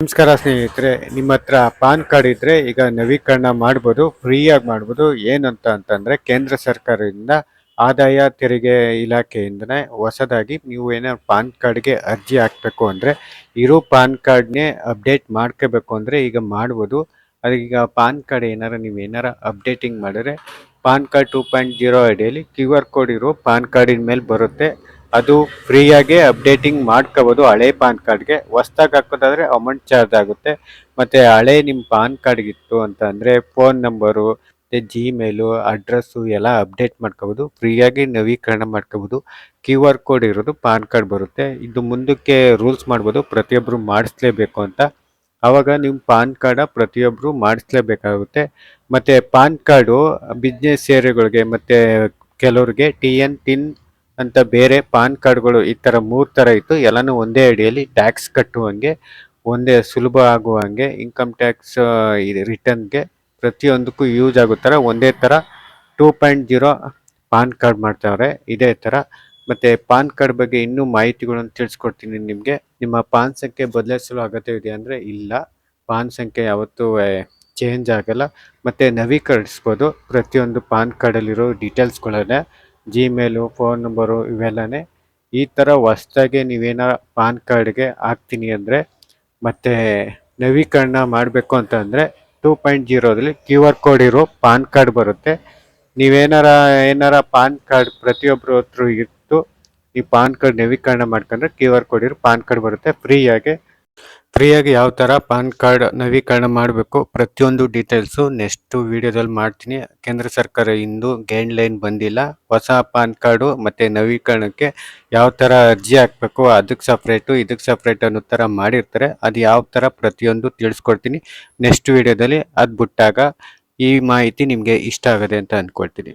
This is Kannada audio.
ನಮಸ್ಕಾರ ಸ್ನೇಹಿತರೆ, ನಿಮ್ಮ ಹತ್ರ ಪಾನ್ ಕಾರ್ಡ್ ಇದ್ರೆ ಈಗ ನವೀಕರಣ ಮಾಡ್ಬೋದು, ಫ್ರೀಯಾಗಿ ಮಾಡ್ಬೋದು. ಏನಂತ ಅಂತಂದ್ರೆ ಕೇಂದ್ರ ಸರ್ಕಾರದಿಂದ ಆದಾಯ ತೆರಿಗೆ ಇಲಾಖೆಯಿಂದನೇ ಹೊಸದಾಗಿ ನೀವು ಏನಾದ್ರು ಪಾನ್ ಕಾರ್ಡ್ಗೆ ಅರ್ಜಿ ಹಾಕಬೇಕು ಅಂದರೆ ಇರೋ ಪಾನ್ ಕಾರ್ಡ್ನೇ ಅಪ್ಡೇಟ್ ಮಾಡ್ಕೋಬೇಕು ಅಂದರೆ ಈಗ ಮಾಡ್ಬೋದು. ಅದೀಗ ಪಾನ್ ಕಾರ್ಡ್ ನೀವು ಏನಾರ ಅಪ್ಡೇಟಿಂಗ್ ಮಾಡಿದ್ರೆ ಪಾನ್ ಕಾರ್ಡ್ 2.0 ಅಡಿಯಲ್ಲಿ QR ಕೋಡ್ ಇರೋ ಪಾನ್ ಕಾರ್ಡಿನ ಮೇಲೆ ಬರುತ್ತೆ. ಅದು ಫ್ರೀಯಾಗೆ ಅಪ್ಡೇಟಿಂಗ್ ಮಾಡ್ಕೋಬೋದು. ಹಳೆ ಪಾನ್ ಕಾರ್ಡ್ಗೆ ಹೊಸ್ದಾಗಿ ಹಾಕೋದಾದ್ರೆ ಅಮೌಂಟ್ ಚಾರ್ಜ್ ಆಗುತ್ತೆ. ಮತ್ತು ಹಳೆ ನಿಮ್ಮ ಪಾನ್ ಕಾರ್ಡ್ಗಿತ್ತು ಅಂತ ಅಂದರೆ ಫೋನ್ ನಂಬರು ಮತ್ತು ಜಿಮೇಲು ಅಡ್ರೆಸ್ಸು ಎಲ್ಲ ಅಪ್ಡೇಟ್ ಮಾಡ್ಕೋಬೋದು. ಫ್ರೀಯಾಗಿ ನವೀಕರಣ ಮಾಡ್ಕೋಬೋದು. QR ಕೋಡ್ ಇರೋದು ಪಾನ್ ಕಾರ್ಡ್ ಬರುತ್ತೆ. ಇದು ಮುಂದಕ್ಕೆ ರೂಲ್ಸ್ ಮಾಡ್ಬೋದು, ಪ್ರತಿಯೊಬ್ಬರು ಮಾಡಿಸ್ಲೇಬೇಕು ಅಂತ. ಆವಾಗ ನಿಮ್ಮ ಪಾನ್ ಕಾರ್ಡ ಪ್ರತಿಯೊಬ್ಬರು ಮಾಡಿಸ್ಲೇಬೇಕಾಗುತ್ತೆ. ಮತ್ತು ಪಾನ್ ಕಾರ್ಡು ಬಿಸ್ನೆಸ್ ಏರಿಯಾಗಳಿಗೆ ಮತ್ತು ಕೆಲವ್ರಿಗೆ ಟಿನ್ ಅಂತ ಬೇರೆ ಪಾನ್ ಕಾರ್ಡ್ಗಳು ಈ ಥರ 3 ಥರ ಇತ್ತು. ಎಲ್ಲನೂ ಒಂದೇ ಅಡಿಯಲ್ಲಿ ಟ್ಯಾಕ್ಸ್ ಕಟ್ಟುವಂಗೆ, ಒಂದೇ ಸುಲಭ ಆಗುವಂಗೆ, ಇನ್ಕಮ್ ಟ್ಯಾಕ್ಸ್ ರಿಟರ್ನ್ಗೆ ಪ್ರತಿಯೊಂದಕ್ಕೂ ಯೂಸ್ ಆಗೋ ಥರ ಒಂದೇ ಥರ 2.0 ಪಾನ್ ಕಾರ್ಡ್ ಮಾಡ್ತಾವ್ರೆ ಇದೇ ಥರ. ಮತ್ತು ಪಾನ್ ಕಾರ್ಡ್ ಬಗ್ಗೆ ಇನ್ನೂ ಮಾಹಿತಿಗಳನ್ನು ತಿಳಿಸ್ಕೊಡ್ತೀನಿ ನಿಮಗೆ. ನಿಮ್ಮ ಪಾನ್ ಸಂಖ್ಯೆ ಬದಲಿಸಲು ಅಗತ್ಯವಿದೆ ಅಂದರೆ ಇಲ್ಲ, ಪಾನ್ ಸಂಖ್ಯೆ ಯಾವತ್ತೂ ಚೇಂಜ್ ಆಗಲ್ಲ. ಮತ್ತು ನವೀಕರಿಸ್ಬೋದು ಪ್ರತಿಯೊಂದು ಪಾನ್ ಕಾರ್ಡಲ್ಲಿರೋ ಡೀಟೇಲ್ಸ್ಗಳನ್ನೇ, ಜಿಮೇಲು, ಫೋನ್ ನಂಬರು ಇವೆಲ್ಲನೇ. ಈ ಥರ ಹೊಸ್ದಾಗಿ ನೀವೇನಾರ ಪಾನ್ ಕಾರ್ಡ್ಗೆ ಹಾಕ್ತೀನಿ ಅಂದರೆ ಮತ್ತು ನವೀಕರಣ ಮಾಡಬೇಕು ಅಂತಂದರೆ 2.0ದಲ್ಲಿ QR ಕೋಡ್ ಇರೋ ಪಾನ್ ಕಾರ್ಡ್ ಬರುತ್ತೆ. ಏನಾರ ಪಾನ್ ಕಾರ್ಡ್ ಪ್ರತಿಯೊಬ್ಬರ ಹತ್ರ ಇತ್ತು, ಈ ಪಾನ್ ಕಾರ್ಡ್ ನವೀಕರಣ ಮಾಡ್ಕೊಂಡ್ರೆ QR ಕೋಡ್ ಇರೋ ಪಾನ್ ಕಾರ್ಡ್ ಬರುತ್ತೆ ಫ್ರೀಯಾಗಿ ಯಾವ ಥರ ಪಾನ್ ಕಾರ್ಡ್ ನವೀಕರಣ ಮಾಡಬೇಕು ಪ್ರತಿಯೊಂದು ಡೀಟೇಲ್ಸು ನೆಕ್ಸ್ಟ್ ವೀಡಿಯೋದಲ್ಲಿ ಮಾಡ್ತೀನಿ. ಕೇಂದ್ರ ಸರ್ಕಾರ ಇಂದು ಗೈಡ್ಲೈನ್ ಬಂದಿಲ್ಲ. ಹೊಸ ಪಾನ್ ಕಾರ್ಡು ಮತ್ತು ನವೀಕರಣಕ್ಕೆ ಯಾವ ಥರ ಅರ್ಜಿ ಹಾಕಬೇಕು, ಅದಕ್ಕೆ ಸಪ್ರೇಟು ಇದಕ್ಕೆ ಸಪ್ರೇಟ್ ಅನ್ನೋ ಥರ ಮಾಡಿರ್ತಾರೆ. ಅದು ಯಾವ ಥರ ಪ್ರತಿಯೊಂದು ತಿಳಿಸ್ಕೊಡ್ತೀನಿ ನೆಕ್ಸ್ಟ್ ವೀಡಿಯೋದಲ್ಲಿ. ಅದು ಬಿಟ್ಟಾಗ ಈ ಮಾಹಿತಿ ನಿಮಗೆ ಇಷ್ಟ ಆಗದೆ ಅಂತ ಅಂದ್ಕೊಳ್ತೀನಿ.